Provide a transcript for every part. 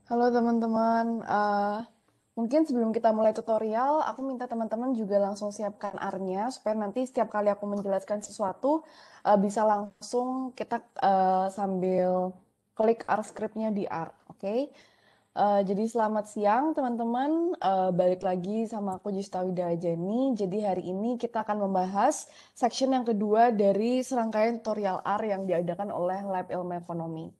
Halo teman-teman, mungkin sebelum kita mulai tutorial, aku minta teman-teman juga langsung siapkan R-nya supaya nanti setiap kali aku menjelaskan sesuatu bisa langsung kita sambil klik R script-nya di R, oke? Jadi selamat siang teman-teman, balik lagi sama aku Justa Widajani. Jadi hari ini kita akan membahas section yang kedua dari serangkaian tutorial R yang diadakan oleh Lab Ilmu Ekonomi.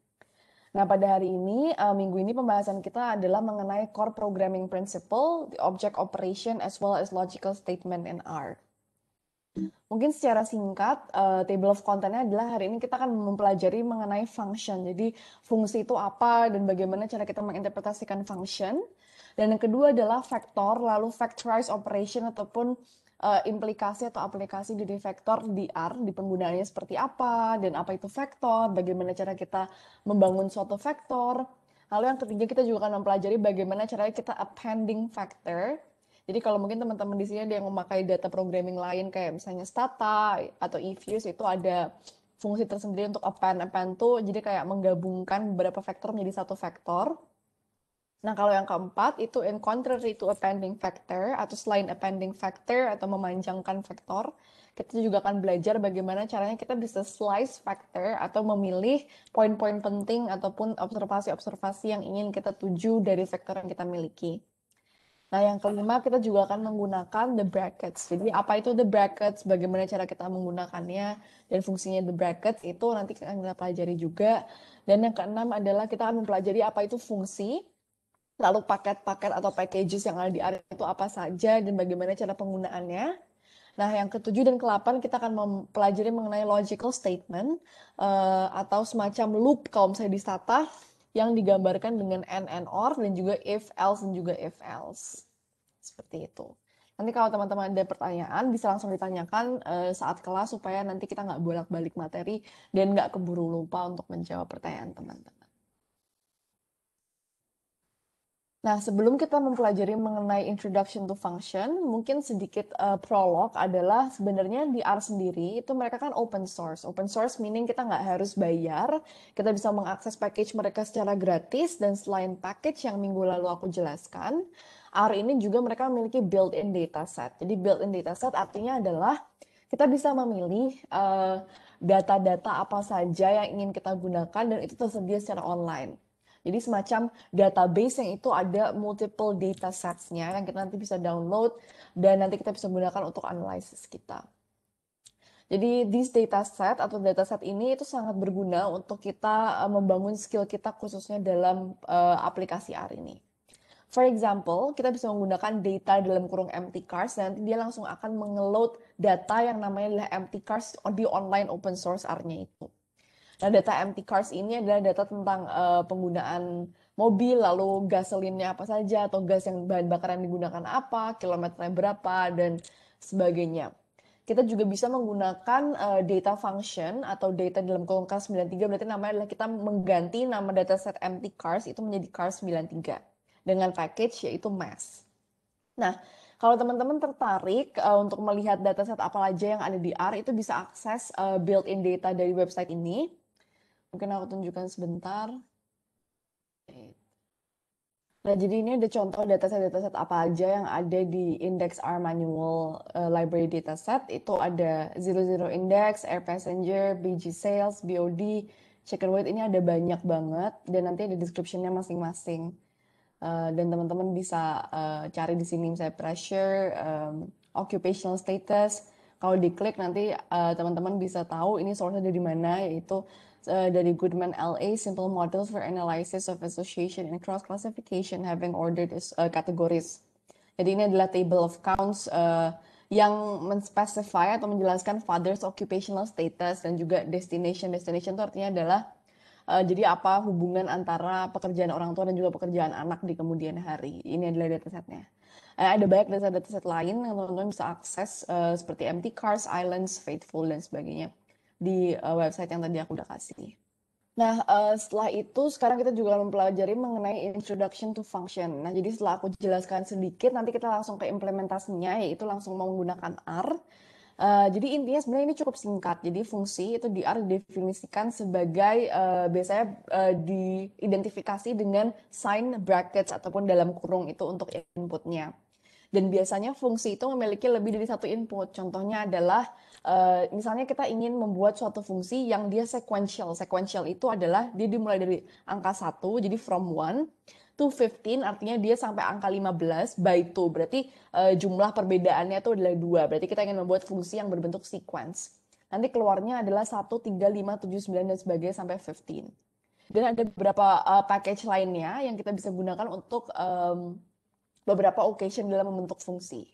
Nah, pada hari ini, minggu ini pembahasan kita adalah mengenai core programming principle, the object operation, as well as logical statement in R. Mungkin secara singkat, table of content-nya adalah hari ini kita akan mempelajari mengenai function. Jadi, fungsi itu apa dan bagaimana cara kita menginterpretasikan function. Dan yang kedua adalah vektor, lalu factorize operation ataupun implikasi atau aplikasi dari vektor di R, di penggunaannya seperti apa, dan apa itu vektor, bagaimana cara kita membangun suatu vektor. Lalu yang ketiga kita juga akan mempelajari bagaimana caranya kita appending factor. Jadi kalau mungkin teman-teman di sini ada yang memakai data programming lain kayak misalnya Stata atau eViews itu ada fungsi tersendiri untuk append. Append tuh jadi kayak menggabungkan beberapa vektor menjadi satu vektor. Nah, kalau yang keempat itu in contrary to appending factor atau selain appending factor atau memanjangkan vektor, kita juga akan belajar bagaimana caranya kita bisa slice factor atau memilih poin-poin penting ataupun observasi-observasi yang ingin kita tuju dari vektor yang kita miliki. Nah, yang kelima kita juga akan menggunakan the brackets. Jadi apa itu the brackets, bagaimana cara kita menggunakannya, dan fungsinya the brackets itu nanti akan kita pelajari juga. Dan yang keenam adalah kita akan mempelajari apa itu fungsi, lalu paket-paket atau packages yang ada di area itu apa saja, dan bagaimana cara penggunaannya. Nah, yang ketujuh dan ke-8 kita akan mempelajari mengenai logical statement atau semacam loop kalau misalnya di Stata yang digambarkan dengan and or dan juga if else dan juga if else. Seperti itu. Nanti kalau teman-teman ada pertanyaan bisa langsung ditanyakan saat kelas supaya nanti kita nggak bolak-balik materi dan nggak keburu lupa untuk menjawab pertanyaan teman-teman. Nah, sebelum kita mempelajari mengenai introduction to function, mungkin sedikit prolog adalah sebenarnya di R sendiri itu mereka kan open source. Open source meaning kita nggak harus bayar, kita bisa mengakses package mereka secara gratis, dan selain package yang minggu lalu aku jelaskan, R ini juga mereka memiliki built-in dataset. Jadi built-in dataset artinya adalah kita bisa memilih data-data apa saja yang ingin kita gunakan dan itu tersedia secara online. Jadi semacam database yang itu ada multiple data sets-nya yang kita nanti bisa download dan nanti kita bisa gunakan untuk analisis kita. Jadi this dataset atau dataset ini itu sangat berguna untuk kita membangun skill kita khususnya dalam aplikasi R ini. For example, kita bisa menggunakan data dalam kurung empty cars dan nanti dia langsung akan mengeload data yang namanya adalah empty cars di online open source R-nya itu. Nah, data empty cars ini adalah data tentang penggunaan mobil, lalu gasolinnya apa saja, atau gas yang bahan bakar yang digunakan apa, kilometernya berapa, dan sebagainya. Kita juga bisa menggunakan data function atau data dalam kurung cars 93, berarti namanya adalah kita mengganti nama dataset empty cars itu menjadi cars 93 dengan package yaitu mass. Nah, kalau teman-teman tertarik untuk melihat dataset apa aja yang ada di R, itu bisa akses built-in data dari website ini. Mungkin aku tunjukkan sebentar. Nah, jadi ini ada contoh dataset-dataset apa aja yang ada di Index R Manual Library Dataset. Itu ada Zero Index, Air Passenger, BG Sales, BOD, Chicken Weight. Ini ada banyak banget dan nanti ada description-nya masing-masing. Dan teman-teman bisa cari di sini misalnya pressure, occupational status. Kalau diklik nanti teman-teman bisa tahu ini source-nya dari mana, yaitu dari Goodman LA, Simple Models for Analysis of Association and Cross Classification having ordered categories. Jadi ini adalah table of counts yang menspecify atau menjelaskan father's occupational status dan juga destination. Destination itu artinya adalah jadi apa hubungan antara pekerjaan orang tua dan juga pekerjaan anak di kemudian hari. Ini adalah datasetnya. Ada banyak dataset lain yang teman-teman bisa akses seperti empty cars, islands, faithful, dan sebagainya di website yang tadi aku udah kasih. Nah, setelah itu sekarang kita juga mempelajari mengenai introduction to function. Nah, jadi setelah aku jelaskan sedikit, nanti kita langsung ke implementasinya, yaitu langsung menggunakan R. Jadi intinya sebenarnya ini cukup singkat. Jadi fungsi itu didefinisikan sebagai biasanya diidentifikasi dengan sign brackets ataupun dalam kurung itu untuk inputnya. Dan biasanya fungsi itu memiliki lebih dari satu input. Contohnya adalah misalnya kita ingin membuat suatu fungsi yang dia sequential. Sequential itu adalah dia dimulai dari angka 1, jadi from 1 to 15, artinya dia sampai angka 15 by 2. Berarti jumlah perbedaannya itu adalah 2. Berarti kita ingin membuat fungsi yang berbentuk sequence. Nanti keluarnya adalah 1, 3, 5, 7, 9, dan sebagainya sampai 15. Dan ada beberapa package lainnya yang kita bisa gunakan untuk beberapa occasion dalam membentuk fungsi.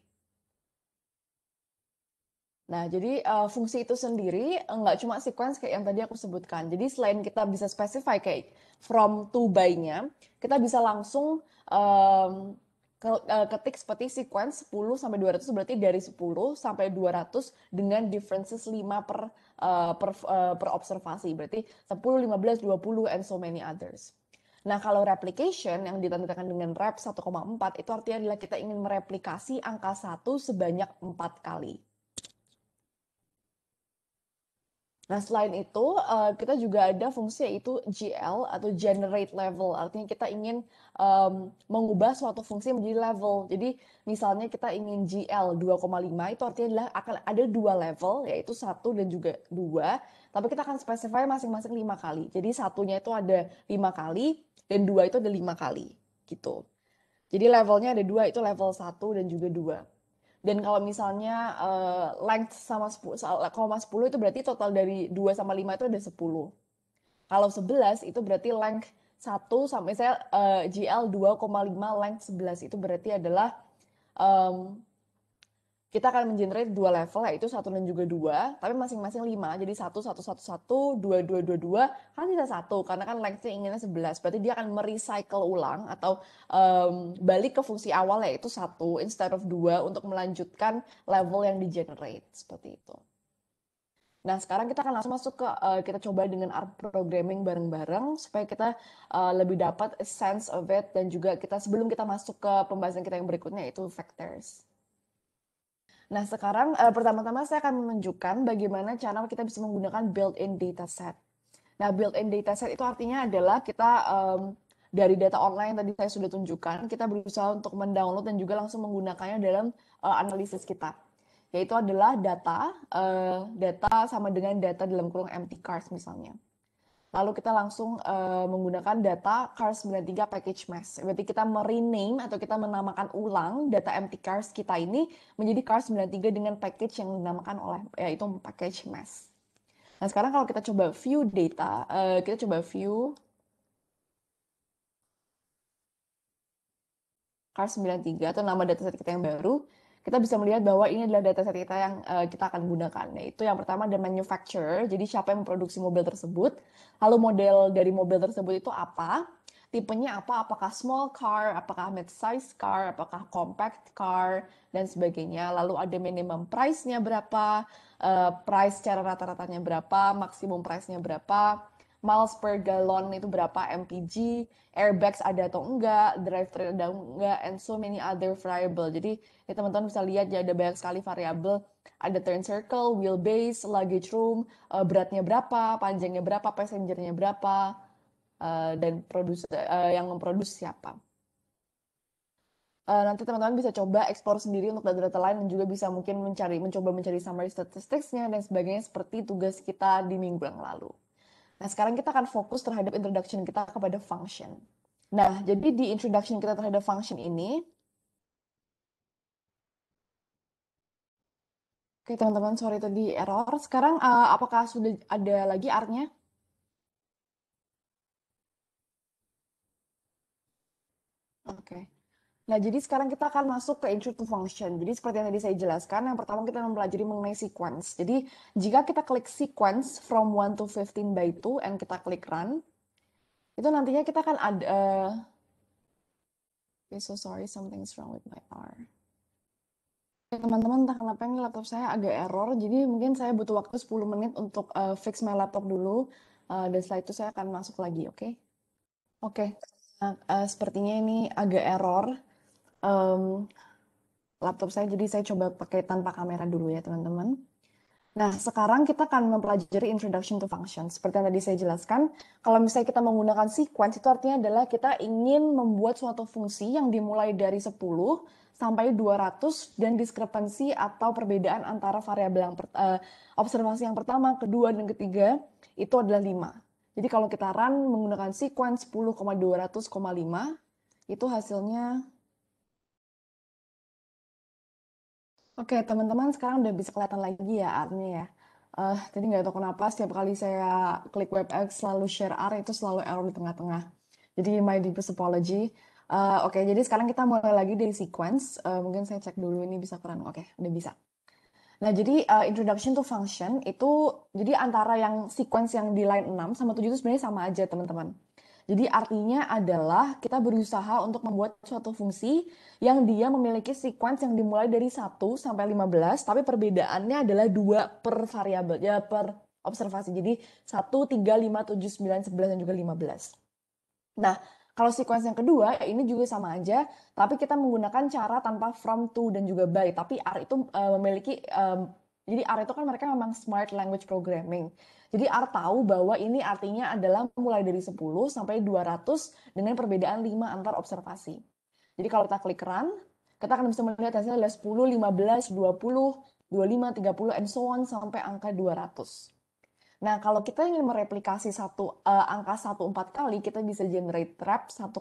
Nah, jadi fungsi itu sendiri nggak cuma sequence kayak yang tadi aku sebutkan. Jadi selain kita bisa specify kayak from to by-nya, kita bisa langsung ketik seperti sequence 10 sampai 200, berarti dari 10 sampai 200 dengan differences 5 per observasi. Berarti 10, 15, 20, and so many others. Nah, kalau replication yang ditandakan dengan rep 1,4 itu artinya adalah kita ingin mereplikasi angka 1 sebanyak 4 kali. Nah, selain itu, kita juga ada fungsi yaitu GL atau generate level. Artinya kita ingin mengubah suatu fungsi menjadi level. Jadi, misalnya kita ingin GL 2,5, itu artinya adalah akan ada dua level, yaitu 1 dan juga 2. Tapi kita akan specify masing-masing 5 kali. Jadi, satunya itu ada 5 kali, dan 2 itu ada 5 kali. Gitu. Jadi, levelnya ada 2, itu level 1 dan juga 2. Dan kalau misalnya length sama 10 itu berarti total dari 2 sama 5 itu ada 10. Kalau 11 itu berarti length 1 sampai saya GL 2,5 length 11 itu berarti adalah um, kita akan mengenerate dua level yaitu 1 dan juga 2, tapi masing-masing 5. Jadi 1 1 1 1 2 2 2 2 kan bisa 1 karena kan length-nya inginnya 11. Berarti dia akan merecycle ulang atau balik ke fungsi awal yaitu 1 instead of 2 untuk melanjutkan level yang di-generate seperti itu. Nah, sekarang kita akan langsung masuk ke kita coba dengan R programming bareng-bareng supaya kita lebih dapat a sense of it dan juga kita sebelum kita masuk ke pembahasan kita yang berikutnya yaitu vectors. Nah, sekarang pertama-tama saya akan menunjukkan bagaimana cara kita bisa menggunakan built-in dataset. Nah, built-in dataset itu artinya adalah kita dari data online yang tadi saya sudah tunjukkan, kita berusaha untuk mendownload dan juga langsung menggunakannya dalam analisis kita. Yaitu adalah data sama dengan data dalam kurung empty cars misalnya. Lalu kita langsung menggunakan data cars93 package mesh. Berarti kita merename atau kita menamakan ulang data empty cars kita ini menjadi cars93 dengan package yang dinamakan oleh yaitu package mesh. Nah, sekarang kalau kita coba view data, kita coba view cars93 atau nama dataset kita yang baru, kita bisa melihat bahwa ini adalah dataset kita yang kita akan gunakan. Yaitu yang pertama ada manufacturer, jadi siapa yang memproduksi mobil tersebut. Lalu model dari mobil tersebut itu apa, tipenya apa, apakah small car, apakah mid-size car, apakah compact car, dan sebagainya. Lalu ada minimum price-nya berapa, price secara rata-ratanya berapa, maksimum price-nya berapa, miles per gallon itu berapa MPG, airbags ada atau enggak, drivetrain ada enggak, and so many other variable. Jadi ya teman-teman bisa lihat ya ada banyak sekali variabel. Ada turn circle, wheelbase, luggage room, beratnya berapa, panjangnya berapa, passengernya berapa, dan yang memproduksi siapa. Nanti teman-teman bisa coba explore sendiri untuk data-data lain dan juga bisa mungkin mencoba mencari summary statisticsnya dan sebagainya seperti tugas kita di minggu yang lalu. Nah, sekarang kita akan fokus terhadap introduction kita kepada function. Nah, jadi di introduction kita terhadap function ini, oke teman-teman, sorry tadi error. Sekarang apakah sudah ada lagi R-nya? Oke. Nah, jadi sekarang kita akan masuk ke intro to function. Jadi seperti yang tadi saya jelaskan, yang pertama kita mempelajari mengenai sequence. Jadi jika kita klik sequence from 1 to 15 by 2 and kita klik run, itu nantinya kita akan ada okay, so sorry something's wrong with my R. Teman-teman, entah kenapa ini laptop saya agak error, jadi mungkin saya butuh waktu 10 menit untuk fix my laptop dulu, dan setelah itu saya akan masuk lagi, oke? Okay? Oke, nah, sepertinya ini agak error laptop saya, jadi saya coba pakai tanpa kamera dulu ya teman-teman. Nah, sekarang kita akan mempelajari introduction to function. Seperti yang tadi saya jelaskan, kalau misalnya kita menggunakan sequence, itu artinya adalah kita ingin membuat suatu fungsi yang dimulai dari 10 sampai 200 dan diskrepansi atau perbedaan antara variabel yang observasi yang pertama, kedua, dan ketiga itu adalah 5. Jadi kalau kita run menggunakan sequence 10,200,5, itu hasilnya. Oke, teman-teman sekarang udah bisa kelihatan lagi ya R-nya ya. Tadi nggak tahu kenapa setiap kali saya klik WebEx selalu share R itu selalu error di tengah-tengah. Jadi my deepest apology. Oke, jadi sekarang kita mulai lagi dari sequence. Mungkin saya cek dulu ini bisa keren. Oke, udah bisa. Nah, jadi introduction to function itu jadi antara yang sequence yang di line 6 sama 7 itu sebenarnya sama aja, teman-teman. Jadi artinya adalah kita berusaha untuk membuat suatu fungsi yang dia memiliki sequence yang dimulai dari 1 sampai 15, tapi perbedaannya adalah 2 per variabel, ya per observasi. Jadi 1, 3, 5, 7, 9, 11, dan juga 15. Nah, kalau sequence yang kedua, ini juga sama aja, tapi kita menggunakan cara tanpa from, to, dan juga by. Tapi R itu memiliki, jadi R itu kan mereka memang smart language programming. Jadi R tahu bahwa ini artinya adalah mulai dari 10 sampai 200 dengan perbedaan 5 antar observasi. Jadi kalau kita klik run, kita akan bisa melihat hasilnya adalah 10, 15, 20, 25, 30, and so on sampai angka 200. Nah, kalau kita ingin mereplikasi angka 1 4 kali, kita bisa generate trap 1,4.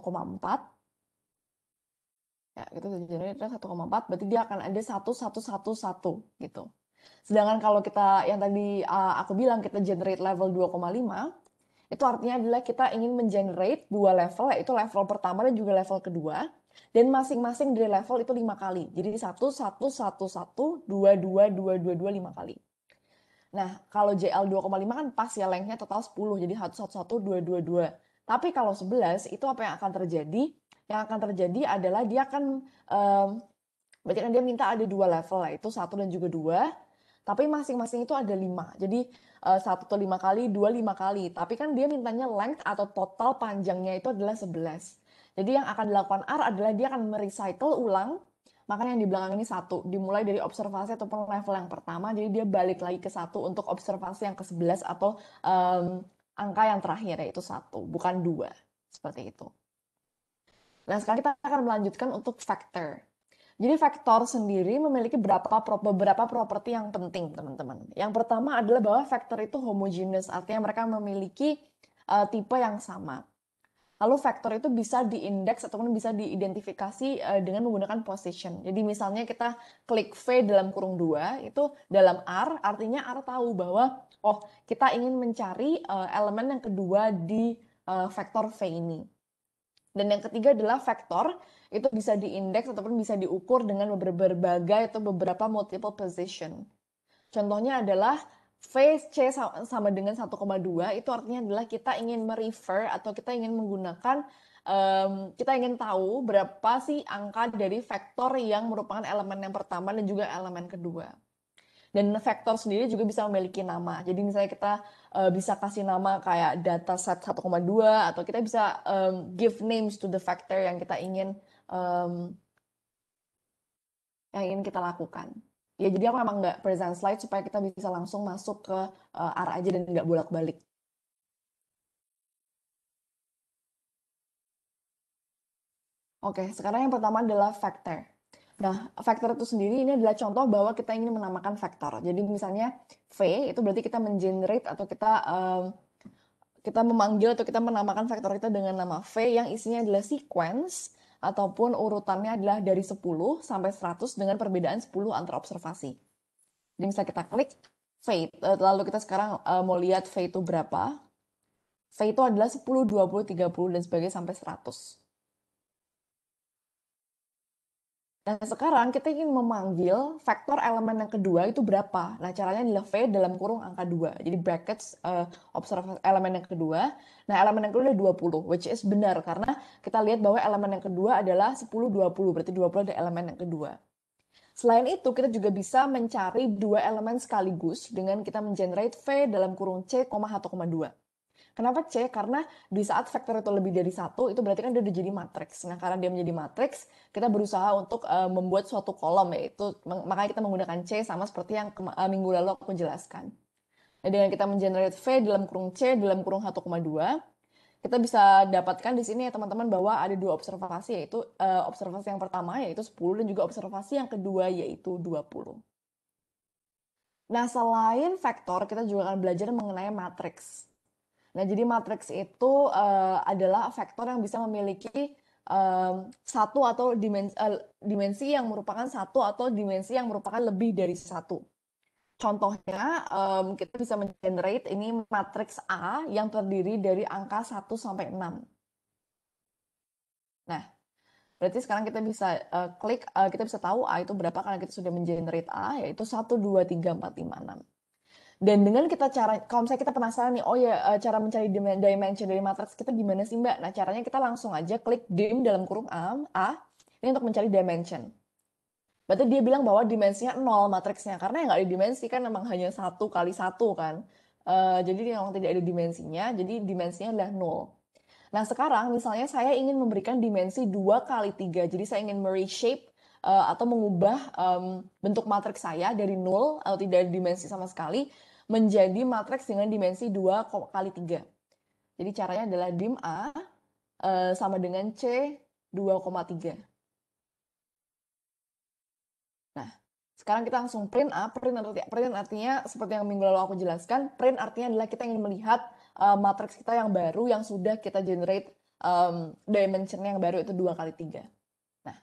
Ya, kita bisa generate trap 1,4, berarti dia akan ada 1, 1, 1, 1 gitu. Sedangkan kalau kita yang tadi aku bilang kita generate level 2,5, itu artinya adalah kita ingin mengenerate dua level, yaitu level pertama dan juga level kedua. Dan masing-masing dari level itu 5 kali. Jadi 1, 1, 1, 1, 2, 2, 2, 2, 2, 5 kali. Nah, kalau JL 2,5 kan pas ya, lengthnya total 10, jadi 1, 1, 1, 2, 2, 2. Tapi kalau 11, itu apa yang akan terjadi? Yang akan terjadi adalah dia akan, berarti kan dia minta ada dua level, yaitu 1 dan juga 2. Tapi masing-masing itu ada 5. Jadi 1 tuh 5 kali, 2 5 kali. Tapi kan dia mintanya length atau total panjangnya itu adalah 11. Jadi yang akan dilakukan R adalah dia akan merecycle ulang. Makanya yang di belakang ini 1. Dimulai dari observasi ataupun level yang pertama. Jadi dia balik lagi ke 1 untuk observasi yang ke-11 atau angka yang terakhir yaitu 1. Bukan 2. Seperti itu. Nah sekarang kita akan melanjutkan untuk vector. Jadi vektor sendiri memiliki beberapa properti yang penting, teman-teman. Yang pertama adalah bahwa vektor itu homogeneous, artinya mereka memiliki tipe yang sama. Lalu vektor itu bisa diindeks ataupun bisa diidentifikasi dengan menggunakan position. Jadi misalnya kita klik V dalam kurung 2, itu dalam R, artinya R tahu bahwa, oh kita ingin mencari elemen yang kedua di vektor V ini. Dan yang ketiga adalah vektor, itu bisa diindeks ataupun bisa diukur dengan berbagai atau beberapa multiple position. Contohnya adalah VC sama dengan 1,2, itu artinya adalah kita ingin merefer atau kita ingin menggunakan, kita ingin tahu berapa sih angka dari vektor yang merupakan elemen yang pertama dan juga elemen kedua. Dan vektor sendiri juga bisa memiliki nama. Jadi misalnya kita bisa kasih nama kayak dataset 1,2 atau kita bisa give names to the vector um, yang ingin kita lakukan. Ya jadi aku memang nggak present slide supaya kita bisa langsung masuk ke R aja dan nggak bolak-balik. Oke, sekarang yang pertama adalah vector. Nah, vektor itu sendiri ini adalah contoh bahwa kita ingin menamakan vektor. Jadi misalnya V itu berarti kita mengenerate atau kita memanggil atau kita menamakan vektor kita dengan nama V yang isinya adalah sequence ataupun urutannya adalah dari 10 sampai 100 dengan perbedaan 10 antar observasi. Jadi misalnya kita klik V, lalu kita sekarang mau lihat V itu berapa. V itu adalah 10, 20, 30 dan sebagainya sampai 100. Nah, sekarang kita ingin memanggil vektor elemen yang kedua itu berapa. Nah, caranya adalah V dalam kurung angka 2. Jadi brackets observasi elemen yang kedua. Nah, elemen yang kedua adalah 20, which is benar. Karena kita lihat bahwa elemen yang kedua adalah 10, 20. Berarti 20 adalah elemen yang kedua. Selain itu, kita juga bisa mencari dua elemen sekaligus dengan kita mengenerate V dalam kurung C, 1,2. Kenapa C? Karena di saat vektor itu lebih dari satu, itu berarti kan dia udah jadi matriks. Nah, karena dia menjadi matriks, kita berusaha untuk membuat suatu kolom, yaitu makanya kita menggunakan C sama seperti yang minggu lalu aku jelaskan. Nah, dengan kita mengenerate V dalam kurung C dalam kurung 1,2, kita bisa dapatkan di sini ya teman-teman bahwa ada dua observasi, yaitu observasi yang pertama yaitu 10 dan juga observasi yang kedua yaitu 20. Nah, selain vektor, kita juga akan belajar mengenai matriks. Nah, jadi matriks itu adalah vektor yang bisa memiliki satu atau dimensi yang merupakan satu atau dimensi yang merupakan lebih dari satu. Contohnya, kita bisa mengenerate ini matriks A yang terdiri dari angka 1 sampai 6. Nah, berarti sekarang kita bisa klik, kita bisa tahu A itu berapa karena kita sudah mengenerate A, yaitu 1, 2, 3, 4, 5, 6. Dan dengan kalau misalnya kita penasaran nih, oh ya cara mencari dimension dari matriks kita gimana sih Mbak? Nah caranya kita langsung aja klik dim dalam kurung A, ini untuk mencari dimension. Berarti dia bilang bahwa dimensinya 0 matriksnya, karena yang nggak ada dimensi kan memang hanya 1 kali 1 kan. Jadi memang tidak ada dimensinya, jadi dimensinya adalah 0. Nah sekarang misalnya saya ingin memberikan dimensi 2 kali 3, jadi saya ingin reshape atau mengubah bentuk matriks saya dari 0 atau tidak ada dimensi sama sekali menjadi matriks dengan dimensi 2 kali 3. Jadi caranya adalah dim A sama dengan C 2,3. Nah, sekarang kita langsung print A. Print artinya seperti yang minggu lalu aku jelaskan, print artinya adalah kita ingin melihat matriks kita yang baru yang sudah kita generate dimension yang baru itu 2 kali 3. Nah,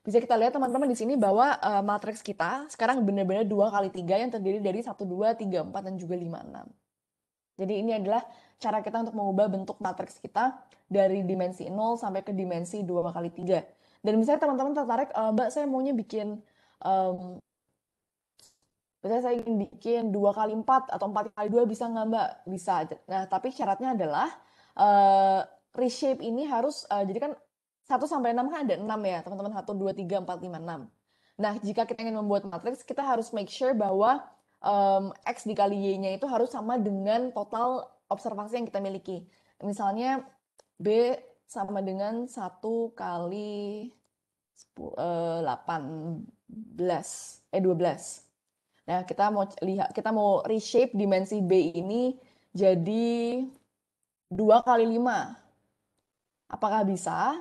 bisa kita lihat teman-teman di sini bahwa matriks kita sekarang benar-benar 2 kali 3 yang terdiri dari 1, 2, 3, 4, dan juga 5, 6. Jadi ini adalah cara kita untuk mengubah bentuk matriks kita dari dimensi 0 sampai ke dimensi 2 kali 3. Dan misalnya teman-teman tertarik, Mbak saya maunya bikin misalnya saya ingin bikin 2 kali 4 atau 4 kali 2 bisa nggak Mbak? Bisa. Nah, tapi syaratnya adalah reshape ini harus, jadi kan 1 sampai 6 kan ada 6 ya teman-teman, 1, 2, 3, 4, 5, 6. Nah, jika kita ingin membuat matriks, kita harus make sure bahwa X dikali Y-nya itu harus sama dengan total observasi yang kita miliki. Misalnya B sama dengan 1 kali 12. Nah, kita mau reshape dimensi B ini jadi 2 kali 5. Apakah bisa?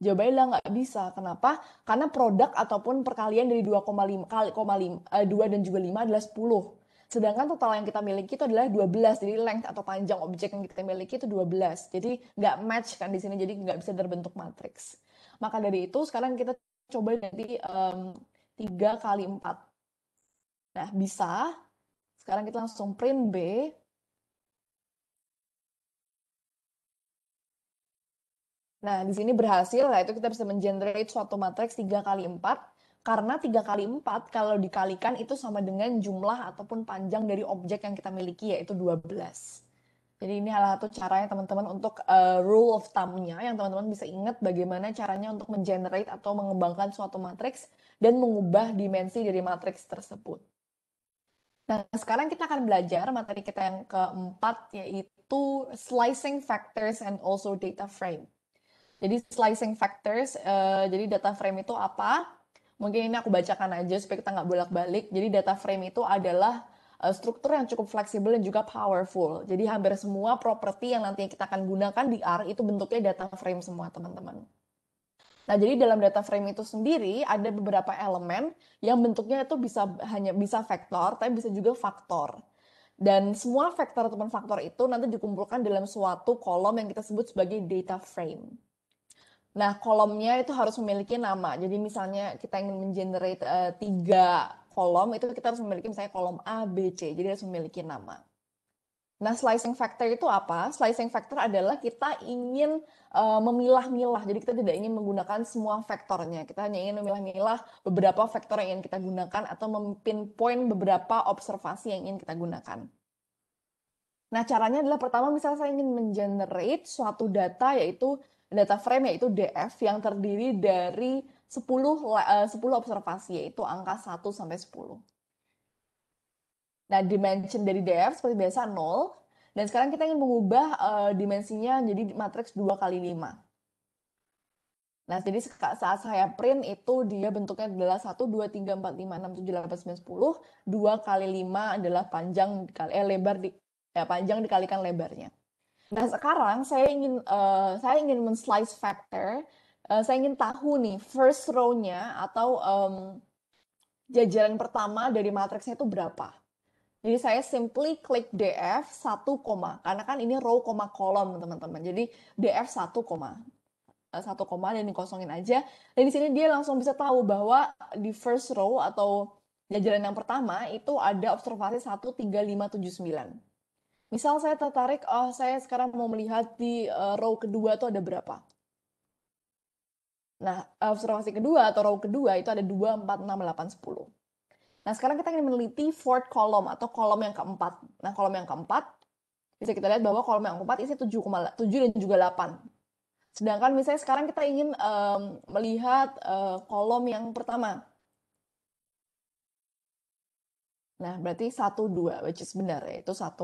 Jawabannya nggak bisa. Kenapa? Karena produk ataupun perkalian dari 2,5 2 dan juga 5 adalah 10. Sedangkan total yang kita miliki itu adalah 12. Jadi length atau panjang objek yang kita miliki itu 12. Jadi nggak match kan di sini. Jadi nggak bisa terbentuk matriks. Maka dari itu sekarang kita coba nanti 3 kali 4. Nah, bisa. Sekarang kita langsung print B. Nah, di sini berhasil, nah itu kita bisa mengenerate suatu matriks 3 kali 4, karena 3 kali 4 kalau dikalikan itu sama dengan jumlah ataupun panjang dari objek yang kita miliki, yaitu 12. Jadi ini salah satu caranya teman-teman untuk rule of thumb-nya, yang teman-teman bisa ingat bagaimana caranya untuk mengenerate atau mengembangkan suatu matriks dan mengubah dimensi dari matriks tersebut. Nah, sekarang kita akan belajar materi kita yang keempat, yaitu slicing factors and also data frame. Jadi slicing factors, jadi data frame itu apa? Mungkin ini aku bacakan aja supaya kita nggak bolak-balik. Jadi data frame itu adalah struktur yang cukup fleksibel dan juga powerful. Jadi hampir semua properti yang nantinya kita akan gunakan di R itu bentuknya data frame semua, teman-teman. Nah, jadi dalam data frame itu sendiri ada beberapa elemen yang bentuknya itu hanya bisa vektor, tapi bisa juga faktor. Dan semua vektor ataupun faktor itu nanti dikumpulkan dalam suatu kolom yang kita sebut sebagai data frame. Nah, kolomnya itu harus memiliki nama. Jadi misalnya kita ingin mengenerate 3 kolom, itu kita harus memiliki misalnya kolom A, B, C. Jadi harus memiliki nama. Nah, slicing factor itu apa? Slicing factor adalah kita ingin memilah-milah. Jadi kita tidak ingin menggunakan semua vektornya. Kita hanya ingin memilah-milah beberapa vektor yang ingin kita gunakan atau mempinpoint beberapa observasi yang ingin kita gunakan. Nah, caranya adalah pertama misalnya saya ingin mengenerate suatu data yaitu data frame yaitu DF yang terdiri dari 10 observasi yaitu angka 1 sampai 10. Nah, dimension dari df seperti biasa 0. Dan sekarang kita ingin mengubah dimensinya jadi matriks 2 kali 5. Nah, jadi saat saya print itu dia bentuknya adalah 1, 2, 3, 4, 5, 6, 7, 8, 9, 10. 2 kali 5 adalah panjang lebar panjang dikalikan lebarnya. Nah, sekarang saya ingin men-slice factor. Saya ingin tahu nih first row-nya atau jajaran pertama dari matriksnya itu berapa. Jadi saya simply klik df 1, karena kan ini row, kolom teman-teman. Jadi df 1, 1 koma dan dikosongin aja. Dan di sini dia langsung bisa tahu bahwa di first row atau jajaran yang pertama itu ada observasi 1, 3, 5, 7, 9. Misal saya tertarik, saya sekarang mau melihat di row kedua itu ada berapa. Nah, observasi kedua atau row kedua itu ada 2, 4, 6, 8, 10. Nah, sekarang kita ingin meneliti fourth column atau kolom yang keempat. Nah, kolom yang keempat, bisa kita lihat bahwa kolom yang keempat isi 7 dan juga 8. Sedangkan misalnya sekarang kita ingin melihat kolom yang pertama. Nah, berarti 1, 2, which is benar, yaitu 1,2.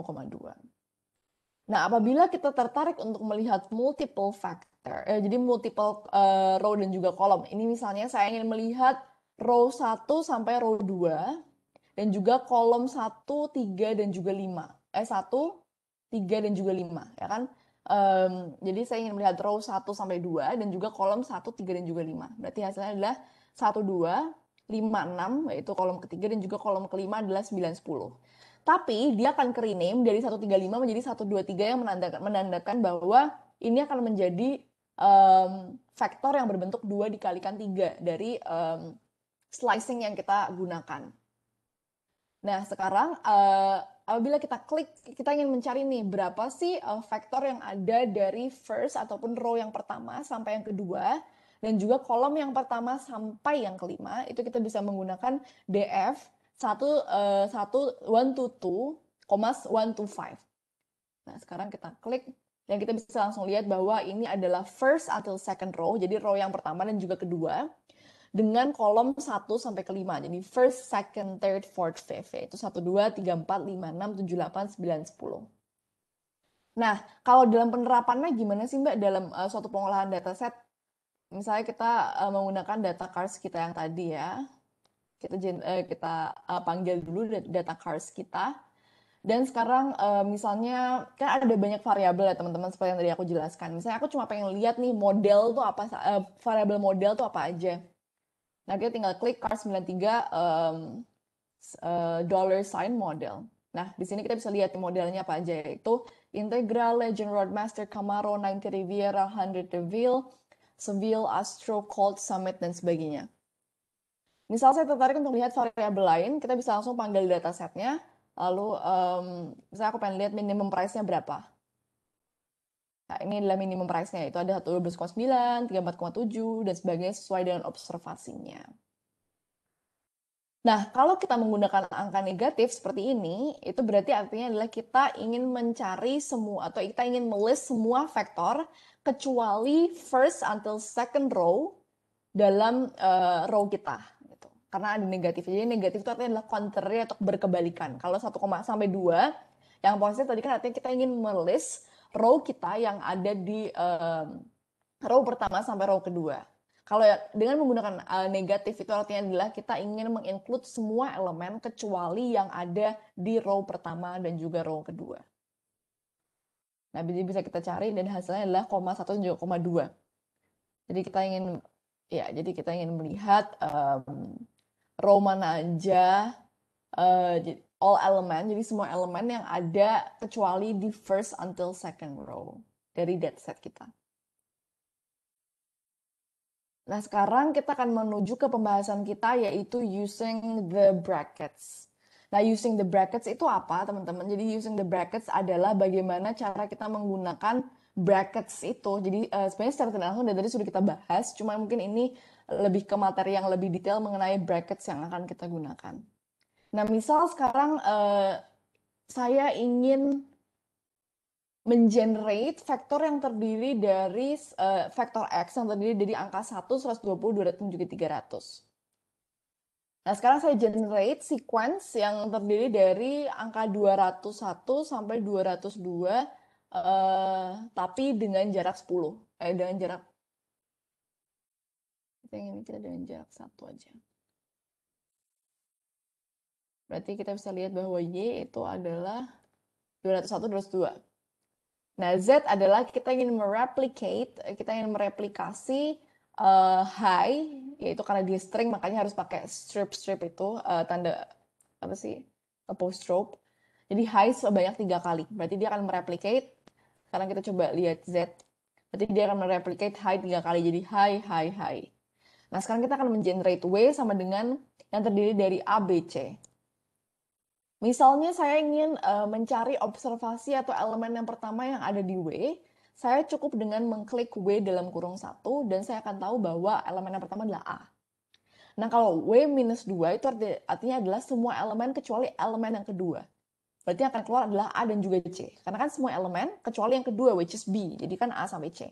Nah, apabila kita tertarik untuk melihat multiple factor, jadi multiple row dan juga kolom. Ini misalnya saya ingin melihat row 1 sampai row 2, dan juga kolom 1, 3, dan juga 5. 1, 3, dan juga 5, ya kan? Jadi saya ingin melihat row 1 sampai 2, dan juga kolom 1, 3, dan juga 5. Berarti hasilnya adalah 1, 2, 5, 6, yaitu kolom ketiga, dan juga kolom kelima adalah 9, 10. Tapi dia akan ke-rename dari 135 menjadi 123 yang menandakan bahwa ini akan menjadi vektor yang berbentuk 2 dikalikan 3 dari slicing yang kita gunakan. Nah, sekarang apabila kita klik, kita ingin mencari nih berapa sih vektor yang ada dari first ataupun row yang pertama sampai yang kedua, dan juga kolom yang pertama sampai yang kelima, itu kita bisa menggunakan df 1, 1 to 2, 1 to 5. Nah, sekarang kita klik, dan kita bisa langsung lihat bahwa ini adalah first until second row, jadi row yang pertama dan juga kedua, dengan kolom 1 sampai ke 5. Jadi first, second, third, fourth, fifth, yaitu 1, 2, 3, 4, 5, 6, 7, 8, 9, 10. Nah, kalau dalam penerapannya gimana sih Mbak dalam suatu pengolahan dataset? Misalnya kita menggunakan data cars kita yang tadi ya. Kita panggil dulu data cars kita. Dan sekarang misalnya kan ada banyak variabel ya teman-teman seperti yang tadi aku jelaskan. Misalnya aku cuma pengen lihat nih model tuh apa, variabel model tuh apa aja. Nah, kita tinggal klik cars93 dollar sign model. Nah, di sini kita bisa lihat modelnya apa aja, yaitu Integral, Legend, Roadmaster, Camaro, 90 Riviera, 100 DeVille, Seville, Astro, Colt, Summit, dan sebagainya. Misal saya tertarik untuk lihat variabel lain, kita bisa langsung panggil datasetnya, lalu misalnya aku pengen lihat minimum price-nya berapa. Nah, ini adalah minimum price-nya, itu ada 12,9, 34,7, dan sebagainya sesuai dengan observasinya. Nah, kalau kita menggunakan angka negatif seperti ini, itu berarti artinya adalah kita ingin mencari semua, atau kita ingin melist semua vektor, kecuali first until second row dalam row kita. Gitu. Karena ada negatif. Jadi negatif itu artinya adalah contrary atau berkebalikan. Kalau 1, sampai 2, yang positif tadi kan artinya kita ingin melist row kita yang ada di row pertama sampai row kedua. Kalau dengan menggunakan negatif itu artinya adalah kita ingin menginclude semua elemen kecuali yang ada di row pertama dan juga row kedua. Nah, jadi bisa kita cari dan hasilnya adalah 1 dan juga 2. Jadi kita ingin melihat row mana aja all element, jadi semua elemen yang ada kecuali di first until second row dari dataset kita. Nah, sekarang kita akan menuju ke pembahasan kita, yaitu using the brackets. Nah, using the brackets itu apa, teman-teman? Jadi, using the brackets adalah bagaimana cara kita menggunakan brackets itu. Jadi, sebenarnya secara tidak langsung dari tadi sudah kita bahas, cuma mungkin ini lebih ke materi yang lebih detail mengenai brackets yang akan kita gunakan. Nah, misal sekarang saya ingin mengenerate vektor yang terdiri dari vektor X yang terdiri dari angka 1, 120, 200, dan juga 300. Nah, sekarang saya generate sequence yang terdiri dari angka 201 sampai 202, tapi dengan jarak 10. Dengan jarak, kita ingin kita dengan jarak 1 aja. Berarti kita bisa lihat bahwa Y itu adalah 201, 202. Nah, Z adalah kita ingin kita ingin mereplikasi high, yaitu karena dia string, makanya harus pakai strip itu, tanda, apa sih, apostrophe. Jadi high sebanyak 3 kali. Berarti dia akan mereplicate, sekarang kita coba lihat Z. Berarti dia akan mereplicate high 3 kali, jadi high, high, high. Nah, sekarang kita akan mengenerate W sama dengan yang terdiri dari A, B, C. Misalnya saya ingin mencari observasi atau elemen yang pertama yang ada di W, saya cukup dengan mengklik W dalam kurung 1, dan saya akan tahu bahwa elemen yang pertama adalah A. Nah, kalau W minus 2 itu artinya adalah semua elemen kecuali elemen yang kedua. Berarti yang akan keluar adalah A dan juga C. Karena kan semua elemen kecuali yang kedua, which is B. Jadi kan A sampai C.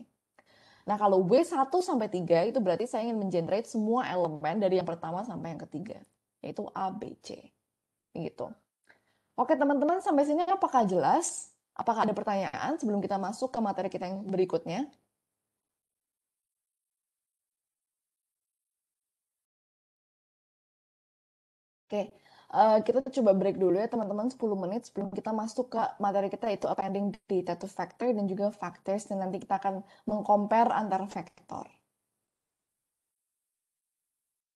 Nah, kalau W1 sampai 3 itu berarti saya ingin mengenerate semua elemen dari yang pertama sampai yang ketiga, yaitu A, B, C. Gitu. Oke, teman-teman, sampai sini apakah jelas? Apakah ada pertanyaan sebelum kita masuk ke materi kita yang berikutnya? Oke, kita coba break dulu ya teman-teman 10 menit sebelum kita masuk ke materi kita, yaitu appending data to factor dan juga factors, dan nanti kita akan mengcompare antara vektor.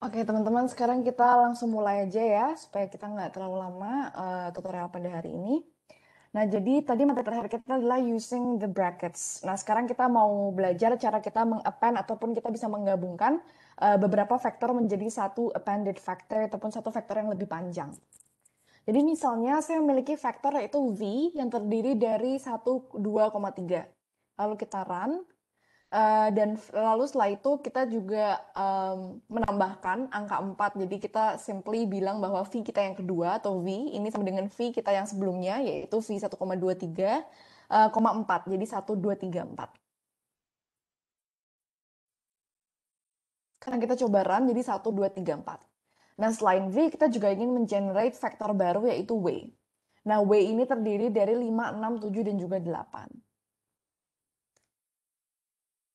Oke teman-teman, sekarang kita langsung mulai aja ya, supaya kita nggak terlalu lama tutorial pada hari ini. Nah, jadi tadi materi terakhir kita adalah using the brackets. Nah, sekarang kita mau belajar cara kita meng-append ataupun kita bisa menggabungkan beberapa vektor menjadi satu appended factor ataupun satu vektor yang lebih panjang. Jadi misalnya saya memiliki vektor yaitu V yang terdiri dari 1, 2,3. Lalu kita run, dan lalu setelah itu kita juga menambahkan angka 4. Jadi kita simply bilang bahwa V kita yang kedua atau V ini sama dengan V kita yang sebelumnya, yaitu V 1,23,4. Jadi 1, 2, 3, 4. Sekarang kita coba run jadi 1, 2, 3, 4. Nah, selain V, kita juga ingin mengenerate vektor baru yaitu W. Nah, W ini terdiri dari 5, 6, 7, dan juga 8.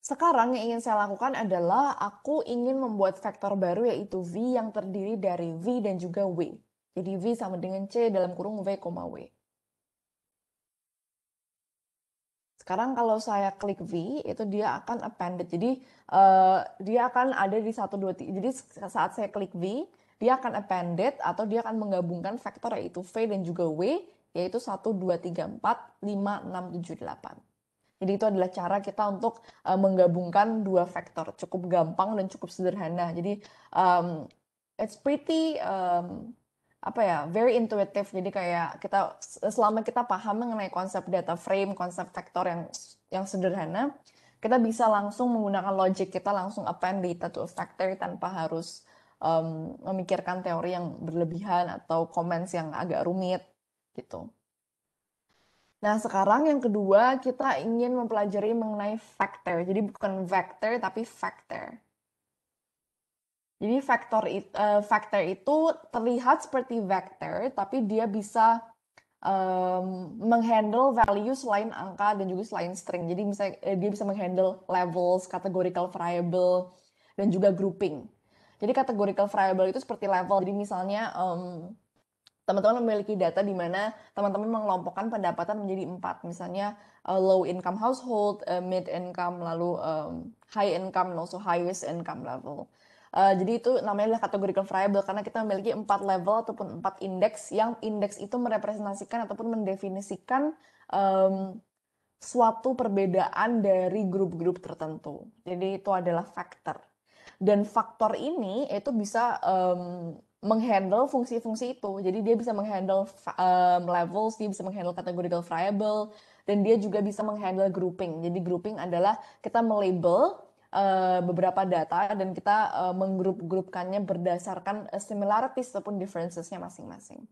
Sekarang yang ingin saya lakukan adalah aku ingin membuat vektor baru yaitu V yang terdiri dari V dan juga W. Jadi V sama dengan C dalam kurung V, W. Sekarang kalau saya klik V, itu dia akan appended. Jadi dia akan ada di 1, 2, 3. Jadi saat saya klik V, dia akan appended atau dia akan menggabungkan vektor yaitu V dan juga W, yaitu 1, 2, 3, 4, 5, 6, 7, 8. Jadi itu adalah cara kita untuk menggabungkan dua vektor. Cukup gampang dan cukup sederhana. Jadi it's pretty apa ya, very intuitive. Jadi kayak kita selama kita paham mengenai konsep data frame, konsep vektor yang sederhana, kita bisa langsung menggunakan logic kita langsung append data to a vector tanpa harus memikirkan teori yang berlebihan atau comments yang agak rumit gitu. Nah, sekarang yang kedua kita ingin mempelajari mengenai vector. Jadi bukan vector tapi factor. Jadi vector itu terlihat seperti vector, tapi dia bisa menghandle value selain angka dan juga selain string. Jadi misalnya dia bisa menghandle levels, categorical variable, dan juga grouping. Jadi categorical variable itu seperti level. Jadi misalnya teman-teman memiliki data di mana teman-teman mengelompokkan pendapatan menjadi 4. Misalnya low income household, mid income, lalu high income, and also highest income level. Jadi itu namanya adalah categorical variable karena kita memiliki 4 level ataupun 4 indeks yang indeks itu merepresentasikan ataupun mendefinisikan suatu perbedaan dari grup-grup tertentu. Jadi itu adalah faktor. Dan faktor ini itu bisa menghandle fungsi-fungsi itu. Jadi dia bisa menghandle levels, dia bisa menghandle categorical variable, dan dia juga bisa menghandle grouping. Jadi grouping adalah kita melabel beberapa data dan kita menggrup-grupkannya berdasarkan similarities ataupun differences-nya masing-masing.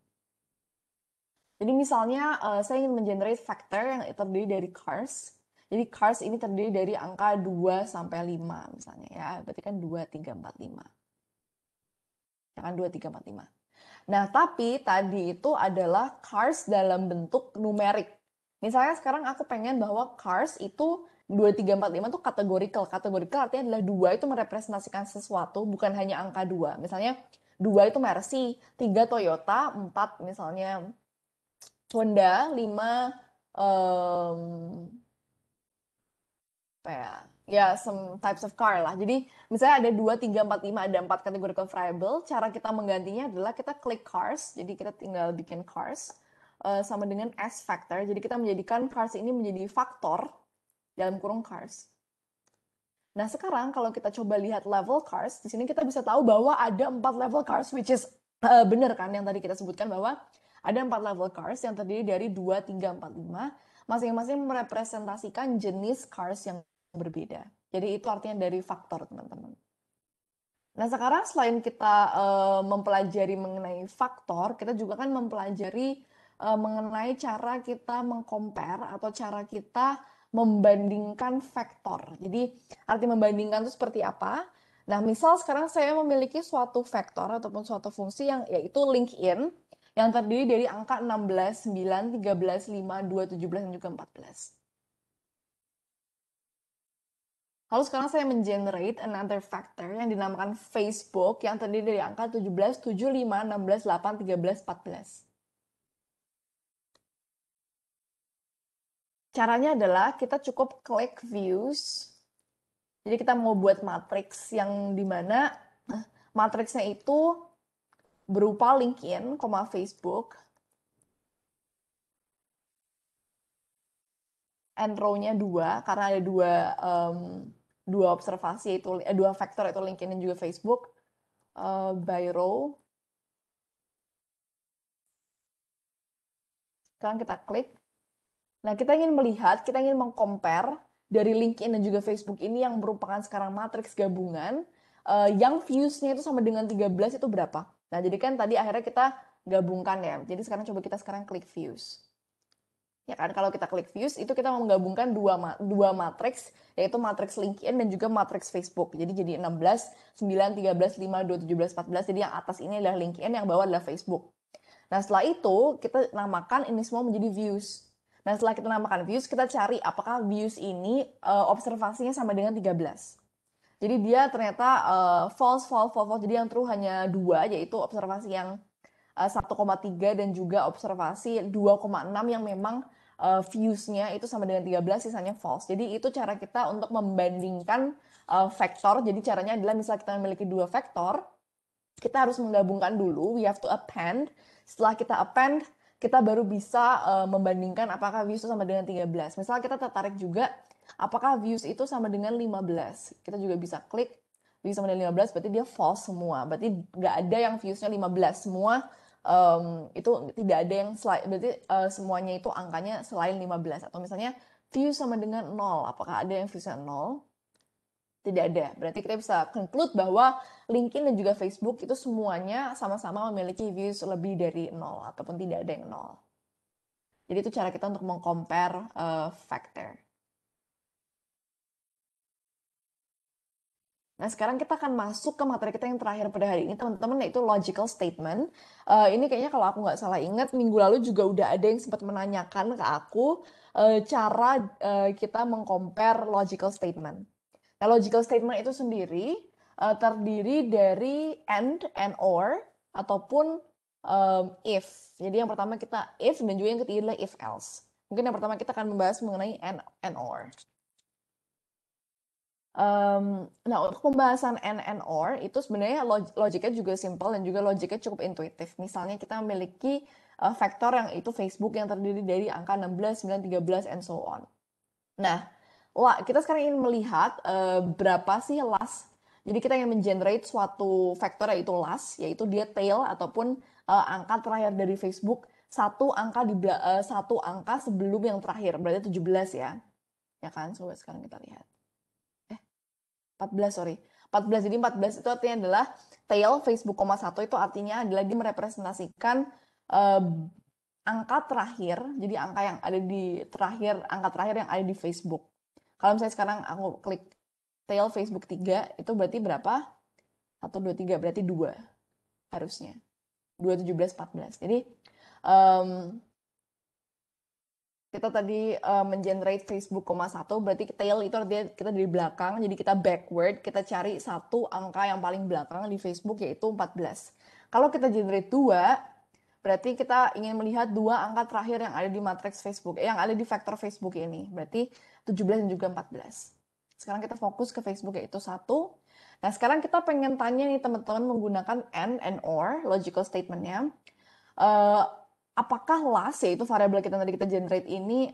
Jadi misalnya saya ingin mengenerate vector yang terdiri dari cars. Jadi cars ini terdiri dari angka 2 sampai 5 misalnya ya. Berarti kan 2, 3, 4, 5. Ya kan 2, 3, 4, 5. Nah, tapi tadi itu adalah cars dalam bentuk numerik. Misalnya sekarang aku pengen bahwa cars itu 2, 3, 4, 5 itu categorical. Categorical artinya adalah 2 itu merepresentasikan sesuatu, bukan hanya angka 2. Misalnya 2 itu Mercy, 3 Toyota, 4 misalnya Honda, 5 apa ya, some types of car lah. Jadi misalnya ada 2, 3, 4, 5, ada 4 categorical variable. Cara kita menggantinya adalah kita klik cars. Jadi kita tinggal bikin cars sama dengan S factor. Jadi kita menjadikan cars ini menjadi faktor dalam kurung cars. Nah sekarang kalau kita coba lihat level cars, di sini kita bisa tahu bahwa ada 4 level cars, which is benar kan yang tadi kita sebutkan bahwa ada 4 level cars yang terdiri dari 2, 3, 4, 5. Masing-masing merepresentasikan jenis cars yang berbeda. Jadi itu artinya dari faktor, teman-teman. Nah, sekarang selain kita mempelajari mengenai faktor, kita juga kan mempelajari mengenai cara kita mengcompare atau cara kita membandingkan vektor. Jadi, arti membandingkan itu seperti apa? Nah, misal sekarang saya memiliki suatu vektor ataupun suatu fungsi yang yaitu LinkedIn yang terdiri dari angka 16, 9, 13, 5, 2, 17, dan juga 14. Lalu sekarang saya mengenerate another factor yang dinamakan Facebook yang terdiri dari angka 17, 7, 5, 16, 8, 13, 14. Caranya adalah kita cukup klik views. Jadi kita mau buat matriks yang dimana matriksnya itu berupa LinkedIn, Facebook, and row-nya 2 karena ada dua observasi itu dua vektor itu LinkedIn dan juga Facebook by row. Sekarang kita klik. Nah, kita ingin melihat, kita ingin mengcompare dari LinkedIn dan juga Facebook ini yang merupakan sekarang matriks gabungan, yang views-nya itu sama dengan 13 itu berapa. Nah, jadi kan tadi akhirnya kita gabungkan ya. Jadi sekarang coba kita sekarang klik views. Ya kan, kalau kita klik views, itu kita menggabungkan dua matriks, yaitu matriks LinkedIn dan juga matriks Facebook. Jadi 16, 9, 13, 5, 2, 17, 14. Jadi yang atas ini adalah LinkedIn, yang bawah adalah Facebook. Nah, setelah itu kita namakan ini semua menjadi views. Nah, setelah kita namakan views, kita cari apakah views ini observasinya sama dengan 13. Jadi dia ternyata false. Jadi yang true hanya 2, yaitu observasi yang 1,3 dan juga observasi 2,6 yang memang views-nya itu sama dengan 13, sisanya false. Jadi itu cara kita untuk membandingkan vektor. Jadi caranya adalah misal kita memiliki 2 vektor, kita harus menggabungkan dulu, we have to append. Setelah kita append, kita baru bisa membandingkan apakah views itu sama dengan 13. Misal kita tertarik juga, apakah views itu sama dengan 15. Kita juga bisa klik, views sama dengan 15, berarti dia false semua. Berarti nggak ada yang viewsnya 15. Semua itu tidak ada yang berarti semuanya itu angkanya selain 15. Atau misalnya views sama dengan 0. Apakah ada yang viewsnya 0? Tidak ada. Berarti kita bisa conclude bahwa LinkedIn dan juga Facebook itu semuanya sama-sama memiliki views lebih dari 0 ataupun tidak ada yang 0. Jadi itu cara kita untuk mengcompare factor. Nah, sekarang kita akan masuk ke materi kita yang terakhir pada hari ini, teman-teman, yaitu logical statement. Ini kayaknya kalau aku nggak salah ingat, minggu lalu juga udah ada yang sempat menanyakan ke aku cara kita mengcompare logical statement. Nah, logical statement itu sendiri terdiri dari and or, ataupun if. Jadi yang pertama kita if, dan juga yang ketiga adalah if else. Mungkin yang pertama kita akan membahas mengenai and or. Nah, untuk pembahasan and or itu sebenarnya logiknya juga simple dan juga logiknya cukup intuitif. Misalnya kita memiliki vektor yang itu Facebook yang terdiri dari angka 16, 9, 13, and so on. Nah, kita sekarang ingin melihat berapa sih last. Jadi kita ingin mengenerate suatu vektor yaitu last, yaitu dia tail ataupun angka terakhir dari Facebook, satu angka sebelum yang terakhir, berarti 17 ya. Ya kan, coba sekarang kita lihat. 14, sorry. 14, jadi 14 itu artinya adalah tail Facebook, 1 itu artinya adalah dia merepresentasikan angka terakhir, jadi angka yang ada di terakhir, angka terakhir yang ada di Facebook. Kalau misalnya sekarang aku klik tail Facebook 3, itu berarti berapa? 1, 2, 3, berarti 2. harusnya. 2, 17, 14. Jadi um, kita tadi mengenerate Facebook, 1, berarti tail itu artinya kita dari belakang, jadi kita backward, kita cari satu angka yang paling belakang di Facebook yaitu 14. Kalau kita generate 2, berarti kita ingin melihat 2 angka terakhir yang ada di matriks Facebook, yang ada di vektor Facebook ini, berarti 17 dan juga 14. Sekarang kita fokus ke Facebook yaitu 1. Nah sekarang kita pengen tanya nih teman-teman menggunakan and or, logical statement-nya. Apakah last, yaitu variabel kita tadi kita generate ini,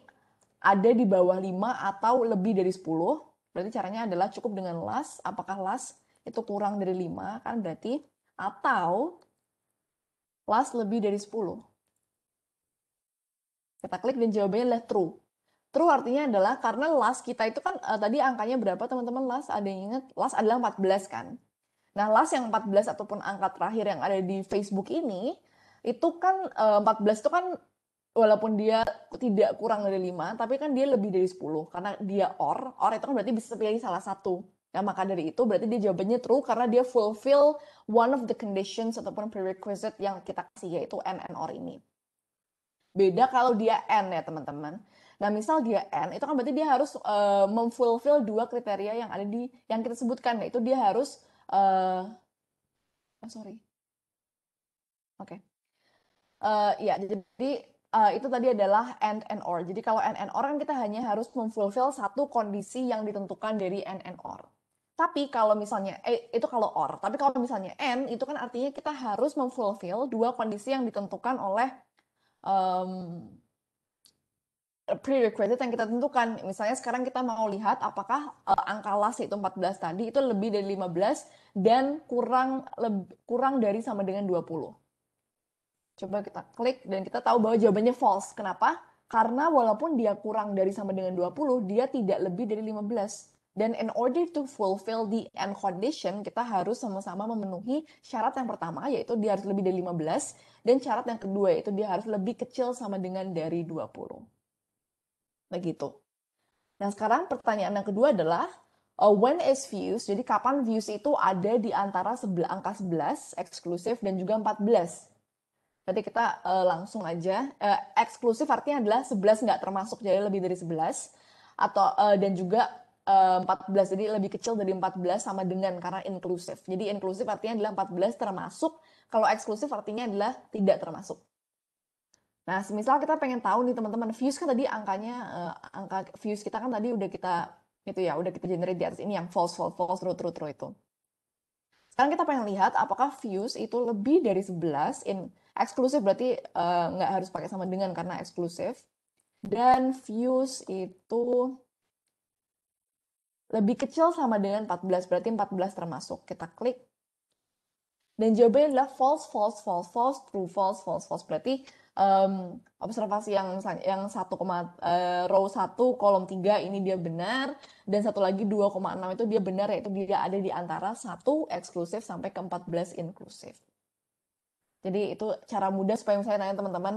ada di bawah 5 atau lebih dari 10? Berarti caranya adalah cukup dengan last. Apakah last itu kurang dari 5? Kan berarti, atau last lebih dari 10? Kita klik dan jawabannya adalah true. True artinya adalah karena last kita itu kan tadi angkanya berapa teman-teman? Last ada yang ingat? Last adalah 14 kan? Nah, last yang 14 ataupun angka terakhir yang ada di Facebook ini, itu kan 14 itu kan walaupun dia tidak kurang dari 5, tapi kan dia lebih dari 10. Karena dia or itu kan berarti bisa pilih salah satu. Nah, maka dari itu berarti dia jawabannya true karena dia fulfill one of the conditions ataupun prerequisite yang kita kasih, yaitu and or ini. Beda kalau dia and ya teman-teman. Nah, misal dia and, itu kan berarti dia harus memfulfill 2 kriteria yang ada di yang kita sebutkan, yaitu dia harus sorry. Oke. Ya, jadi itu tadi adalah and or. Jadi kalau and or kan kita hanya harus memfulfill satu kondisi yang ditentukan dari and or. Tapi kalau misalnya itu kalau or. Tapi kalau misalnya and itu kan artinya kita harus memfulfill 2 kondisi yang ditentukan oleh prerequisite yang kita tentukan. Misalnya sekarang kita mau lihat apakah angka last yaitu 14 tadi itu lebih dari 15 dan kurang dari sama dengan 20. Coba kita klik dan kita tahu bahwa jawabannya false. Kenapa? Karena walaupun dia kurang dari sama dengan 20, dia tidak lebih dari 15. Dan in order to fulfill the end condition, kita harus sama-sama memenuhi syarat yang pertama, yaitu dia harus lebih dari 15. Dan syarat yang kedua, yaitu dia harus lebih kecil sama dengan dari 20. Begitu. Nah sekarang pertanyaan yang kedua adalah, when is views, jadi kapan views itu ada di antara angka 11, eksklusif, dan juga 14. Berarti kita langsung aja, eksklusif artinya adalah 11 nggak termasuk, jadi lebih dari 11, atau dan juga 14, jadi lebih kecil dari 14 sama dengan karena inklusif. Jadi inklusif artinya adalah 14 termasuk, kalau eksklusif artinya adalah tidak termasuk. Nah, semisal kita pengen tahu nih teman-teman, views kan tadi angkanya, angka views kita kan tadi udah kita, itu ya, udah kita generate di atas ini yang false, true itu. Sekarang kita pengen lihat apakah views itu lebih dari 11, eksklusif berarti nggak harus pakai sama dengan karena eksklusif. Dan views itu lebih kecil sama dengan 14, berarti 14 termasuk. Kita klik. Dan jawabannya adalah false, true, false. Berarti observasi yang row 1, kolom 3 ini dia benar, dan satu lagi 2,6 itu dia benar, yaitu dia ada di antara 1 eksklusif sampai ke 14 inklusif. Jadi itu cara mudah supaya misalnya tanya teman-teman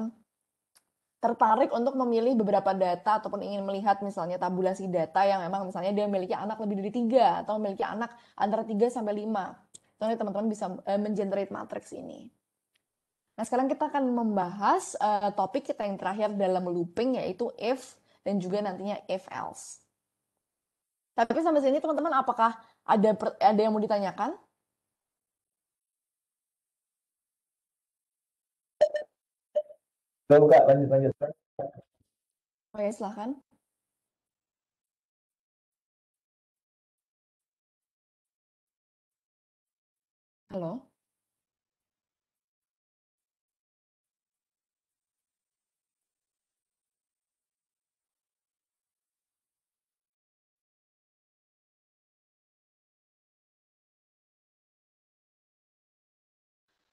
tertarik untuk memilih beberapa data ataupun ingin melihat misalnya tabulasi data yang memang misalnya dia memiliki anak lebih dari 3 atau memiliki anak antara 3 sampai 5. Jadi teman-teman bisa mengenerate matriks ini. Nah, sekarang kita akan membahas topik kita yang terakhir dalam looping, yaitu if dan juga nantinya if else. Tapi sampai sini teman-teman apakah ada yang mau ditanyakan? Belum Kak, lanjut. Oke, silahkan. Halo?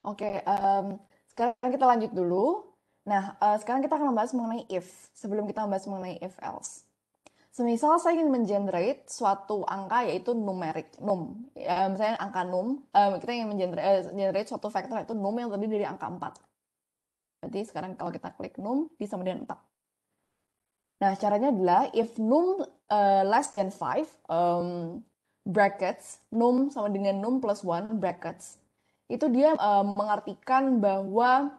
Oke, sekarang kita lanjut dulu. Nah, sekarang kita akan membahas mengenai if, sebelum kita membahas mengenai if else. Semisal saya ingin mengenerate suatu angka yaitu numerik, num. Ya, misalnya angka num, kita ingin mengenerate suatu vektor yaitu num yang terdiri dari angka 4. Berarti sekarang kalau kita klik num, sama dengan 4. Nah, caranya adalah if num less than 5, brackets, num sama dengan num plus 1, brackets. itu dia mengartikan bahwa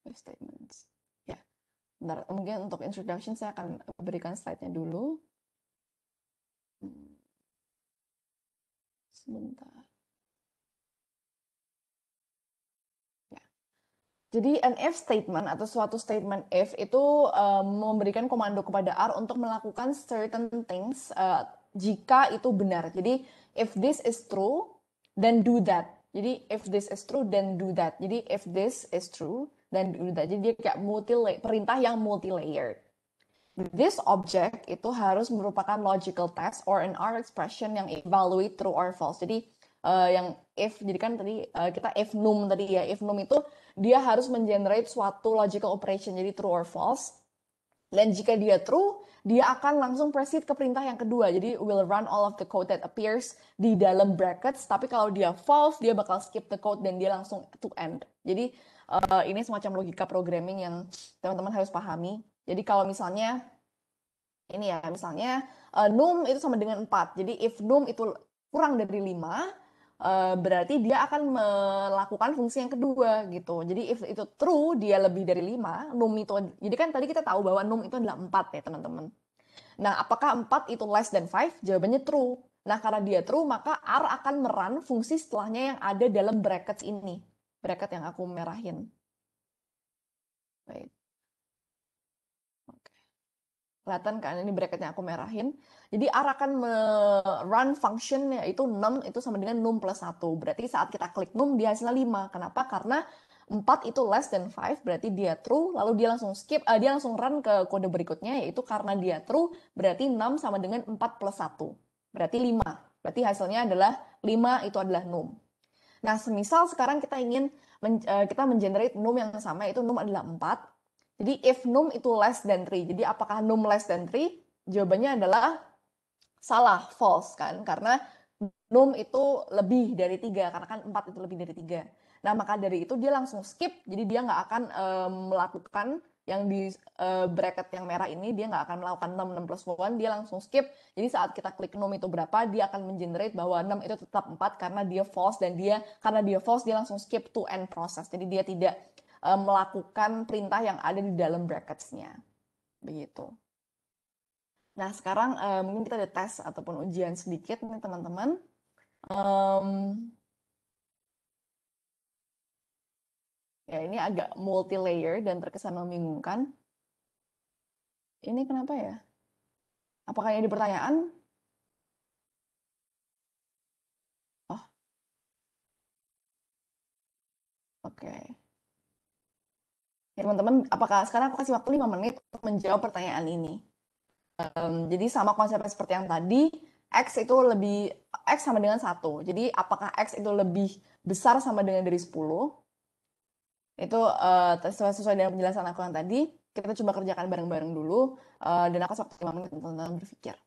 if statements. Ya, bentar, mungkin untuk introduction saya akan berikan slide-nya dulu. Sebentar. Ya. Jadi an if statement atau suatu statement if itu memberikan komando kepada R untuk melakukan certain things jika itu benar. Jadi if this is true, then do that. Jadi if this is true, then do that. Jadi if this is true, then do that. Jadi dia kayak perintah yang multi-layered. This object itu harus merupakan logical test or an R expression yang evaluate true or false. Jadi yang if, jadi kan tadi kita if num tadi ya, if num itu dia harus mengenerate suatu logical operation, jadi true or false. Dan jika dia true, dia akan langsung proceed ke perintah yang kedua. Jadi will run all of the code that appears di dalam brackets. Tapi kalau dia false, dia bakal skip the code dan dia langsung to end. Jadi ini semacam logika programming yang teman-teman harus pahami. Jadi kalau misalnya ini ya, misalnya num itu sama dengan 4. Jadi if num itu kurang dari 5, berarti dia akan melakukan fungsi yang kedua gitu. Jadi if itu true, dia lebih dari 5, num itu, jadi kan tadi kita tahu bahwa num itu adalah 4 ya teman-teman. Nah, apakah 4 itu less than 5? Jawabannya true. Nah, karena dia true, maka R akan merun fungsi setelahnya yang ada dalam brackets ini. Bracket yang aku merahin. Baik. Kelihatan kan ini bracketnya aku merahin. Jadi R akan run function yaitu num itu sama dengan num plus 1. Berarti saat kita klik num dia hasilnya 5. Kenapa? Karena 4 itu less than 5 berarti dia true. Lalu dia langsung skip, dia langsung run ke kode berikutnya yaitu karena dia true berarti 6 sama dengan 4 plus 1. Berarti 5. Berarti hasilnya adalah 5 itu adalah num. Nah, semisal sekarang kita ingin kita mengenerate num yang sama yaitu num adalah 4. Jadi if num itu less than 3, jadi apakah num less than 3? Jawabannya adalah salah, false kan, karena num itu lebih dari 3, karena kan 4 itu lebih dari 3. Nah, maka dari itu dia langsung skip, jadi dia nggak akan melakukan yang di bracket yang merah ini, dia nggak akan melakukan 6 plus 1, dia langsung skip. Jadi saat kita klik num itu berapa, dia akan mengenerate bahwa 6 itu tetap 4 karena dia false, dan karena dia false, dia langsung skip to end process. Jadi dia tidak melakukan perintah yang ada di dalam brackets-nya. Begitu. Nah, sekarang mungkin kita ada tes ataupun ujian sedikit nih teman-teman. Ya, ini agak multi-layer dan terkesan membingungkan. Ini kenapa ya? Apakah ini pertanyaan? Oh, oke. Ya, teman-teman, apakah sekarang aku kasih waktu 5 menit untuk menjawab pertanyaan ini? Jadi sama konsepnya seperti yang tadi, X sama dengan 1. Jadi apakah X itu lebih besar sama dengan dari 10? Itu sesuai dengan penjelasan aku yang tadi. Kita coba kerjakan bareng-bareng dulu. Dan aku waktu 5 menit untuk teman-teman berpikir.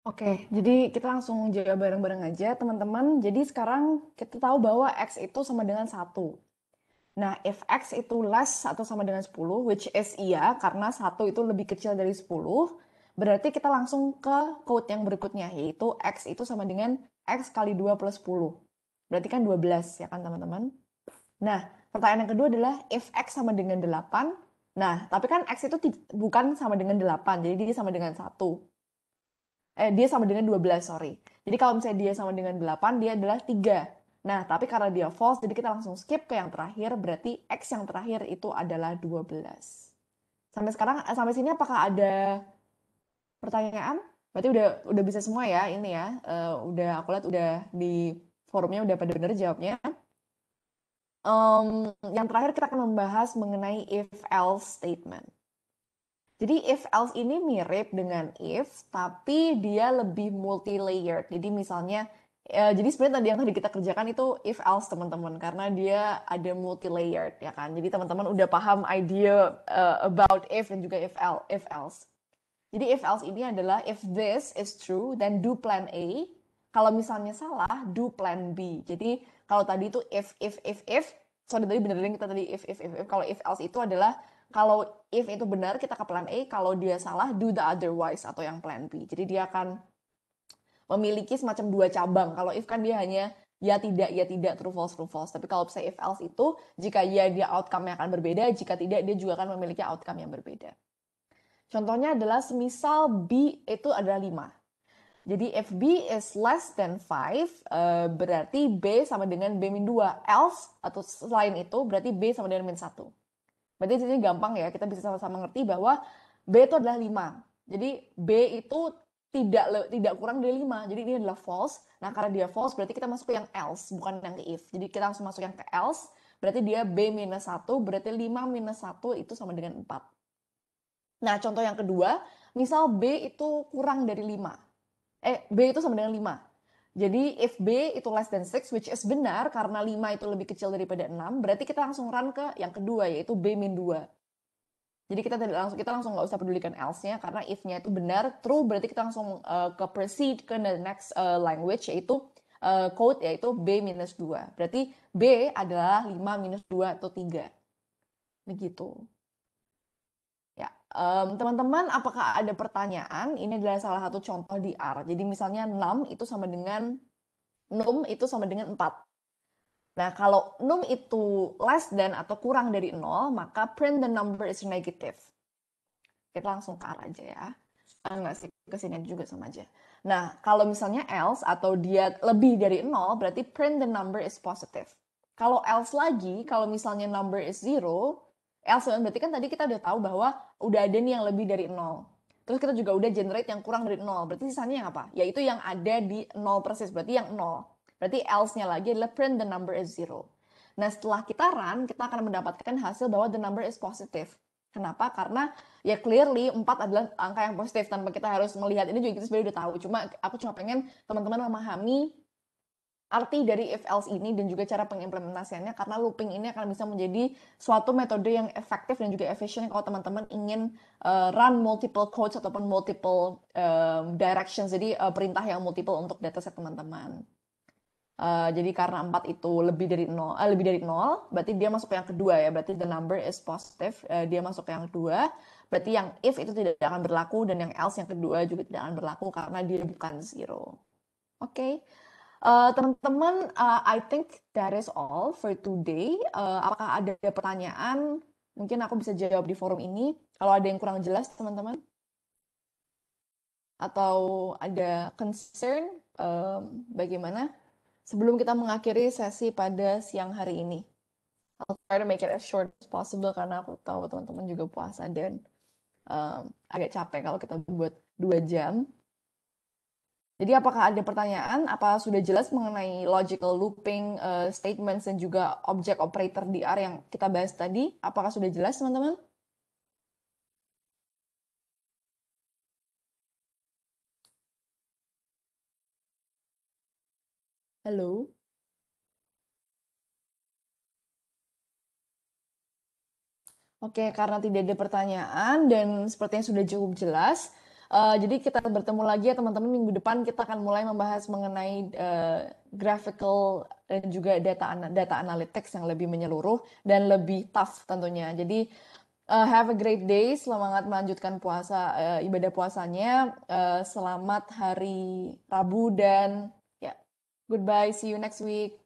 Oke, jadi kita langsung jawab bareng-bareng aja teman-teman. Jadi sekarang kita tahu bahwa X itu sama dengan 1. Nah, if X itu less atau sama dengan 10, which is iya, karena 1 itu lebih kecil dari 10, berarti kita langsung ke code yang berikutnya, yaitu X itu sama dengan X kali 2 plus 10. Berarti kan 12, ya kan teman-teman? Nah, pertanyaan yang kedua adalah if X sama dengan 8, nah, tapi kan X itu bukan sama dengan 8, jadi dia sama dengan 1. Dia sama dengan 12, sorry. Jadi kalau misalnya dia sama dengan 8, dia adalah 3. Nah, tapi karena dia false, jadi kita langsung skip ke yang terakhir, berarti X yang terakhir itu adalah 12. Sampai sini apakah ada pertanyaan? Berarti udah bisa semua ya ini ya. Aku lihat udah di forumnya udah pada bener jawabnya. Yang terakhir kita akan membahas mengenai if-else statement. Jadi if-else ini mirip dengan if, tapi dia lebih multi-layered. Jadi misalnya, jadi sebenarnya tadi yang tadi kita kerjakan itu if-else teman-teman, karena dia ada multi-layered ya kan. Jadi teman-teman udah paham idea about if dan juga if-else. Jadi if-else ini adalah if this is true, then do plan A. Kalau misalnya salah, do plan B. Jadi kalau tadi itu if. Sorry tadi benerin kita tadi if. Kalau if-else itu adalah kalau if itu benar kita ke plan A, kalau dia salah do the otherwise atau yang plan B. Jadi dia akan memiliki semacam dua cabang. Kalau if kan dia hanya ya tidak, true false. Tapi kalau saya if else itu jika ya dia outcome yang akan berbeda, jika tidak dia juga akan memiliki outcome yang berbeda. Contohnya adalah semisal B itu adalah 5. Jadi if B is less than 5, berarti B sama dengan B-2. Else, atau selain itu, berarti B sama dengan -1. Berarti di sini gampang ya, kita bisa sama-sama ngerti bahwa B itu adalah 5. Jadi B itu tidak kurang dari 5. Jadi ini adalah false. Nah, karena dia false, berarti kita masuk ke yang else, bukan yang ke if. Jadi kita langsung masuk yang ke else, berarti dia B-1, berarti 5 minus 1 itu sama dengan 4. Nah, contoh yang kedua, misal B itu kurang dari 5. B itu sama dengan 5. Jadi if B itu less than 6, which is benar karena 5 itu lebih kecil daripada 6, berarti kita langsung run ke yang kedua, yaitu B-2. Jadi kita langsung nggak usah pedulikan else-nya, karena if-nya itu benar, true, berarti kita langsung ke proceed ke the next language, yaitu code, yaitu B-2. Berarti B adalah 5 minus 2 atau 3. Begitu. Ya, teman-teman, apakah ada pertanyaan? Ini adalah salah satu contoh di R. Jadi misalnya num itu sama dengan 4. Nah, kalau num itu less than atau kurang dari 0, maka print the number is negative. Kita langsung ke R aja ya. Enggak sih, kesini juga sama aja. Nah, kalau misalnya else atau dia lebih dari 0, berarti print the number is positive. Kalau else lagi, kalau misalnya number is 0, else berarti kan tadi kita udah tahu bahwa udah ada nih yang lebih dari 0. Terus kita juga udah generate yang kurang dari 0. Berarti sisanya yang apa? Yaitu yang ada di 0 persis, berarti yang 0. Berarti else-nya lagi adalah print the number is 0. Nah, setelah kita run, kita akan mendapatkan hasil bahwa the number is positive. Kenapa? Karena ya clearly 4 adalah angka yang positif, tanpa kita harus melihat ini juga kita sebenarnya udah tahu. Aku cuma pengen teman-teman memahami arti dari if else ini dan juga cara pengimplementasiannya, karena looping ini akan bisa menjadi suatu metode yang efektif dan juga efisien kalau teman-teman ingin run multiple codes ataupun multiple directions, jadi perintah yang multiple untuk dataset teman-teman. Jadi karena 4 itu lebih dari 0, berarti dia masuk ke yang kedua ya, berarti the number is positive, dia masuk ke yang kedua, berarti yang if itu tidak akan berlaku, dan yang else yang kedua juga tidak akan berlaku karena dia bukan 0. Oke. Teman-teman, I think that is all for today. Apakah ada pertanyaan? Mungkin aku bisa jawab di forum ini. Kalau ada yang kurang jelas, teman-teman, atau ada concern, bagaimana? Sebelum kita mengakhiri sesi pada siang hari ini. I'll try to make it as short as possible karena aku tahu teman-teman juga puasa dan agak capek kalau kita buat 2 jam. Jadi apakah ada pertanyaan? Apa sudah jelas mengenai logical looping, statements, dan juga object operator di R yang kita bahas tadi? Apakah sudah jelas, teman-teman? Halo? Oke, karena tidak ada pertanyaan dan sepertinya sudah cukup jelas, jadi kita bertemu lagi ya teman-teman, minggu depan kita akan mulai membahas mengenai graphical dan juga data analytics yang lebih menyeluruh dan lebih tough tentunya. Jadi have a great day, semangat melanjutkan puasa, ibadah puasanya, selamat hari Rabu, dan ya, goodbye, see you next week.